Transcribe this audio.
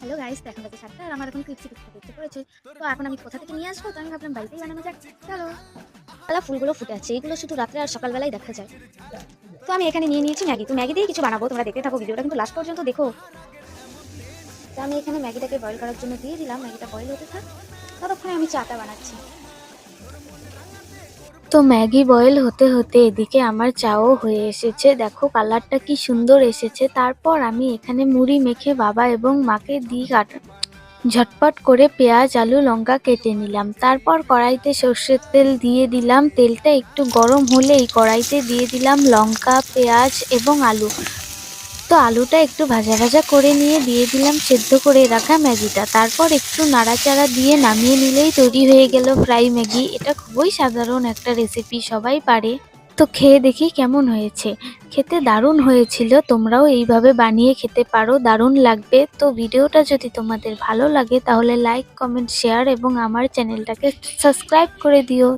Hello guys, তো এখন বাজে 7টা আর আমার এখন ক্রিপসি বিস্কুট দেখতে পড়েছে। তো এখন আমি কোথা থেকে নিয়ে আসবো? তো আমি ভাবলাম বাড়িতেই বানানো যাক। চলো। বেলা ফুলগুলো ফুটে আছে, এগুলো শুধু রাত্রে আর সকালবেলায় দেখা যায়। তো আমি এখানে নিয়ে নিয়েছি ম্যাগি। তো ম্যাগি দিয়ে কিছু বানাবো, তোমরা দেখতে থাকো, ভিডিওটা কিন্তু লাস্ট পর্যন্ত দেখো। তো আমি এখানে ম্যাগিটাকে বয়েল করার জন্য দিয়ে দিলাম, ম্যাগিটা বয়েল হতে থাক, ততক্ষণে আমি চাটা বানাচ্ছি। তো ম্যাগি বয়েল হতে হতে এদিকে আমার চাও হয়ে এসেছে। দেখো কালারটা কি সুন্দর এসেছে। তারপর আমি এখানে মুড়ি মেখে বাবা এবং মাকে ঝটপট করে পেঁয়াজ আলু লঙ্কা কেটে নিলাম। তারপর কড়াইতে সর্ষের তেল দিয়ে দিলাম। তেলটা একটু গরম হলেই কড়াইতে দিয়ে দিলাম লঙ্কা, পেঁয়াজ এবং আলু। তো আলুটা একটু ভাজা ভাজা করে নিয়ে দিয়ে দিলাম সেদ্ধ করে রাখা ম্যাগিটা। তারপর একটু নাড়াচাড়া দিয়ে নামিয়ে নিলেই তৈরি হয়ে গেল ফ্রাই ম্যাগি। এটা খুবই সাধারণ একটা রেসিপি, সবাই পারে। তো খেয়ে দেখি কেমন হয়েছে। খেতে দারুণ হয়েছিল। তোমরাও এইভাবে বানিয়ে খেতে পারো, দারুণ লাগবে। তো ভিডিওটা যদি তোমাদের ভালো লাগে তাহলে লাইক, কমেন্ট, শেয়ার এবং আমার চ্যানেলটাকে সাবস্ক্রাইব করে দিও।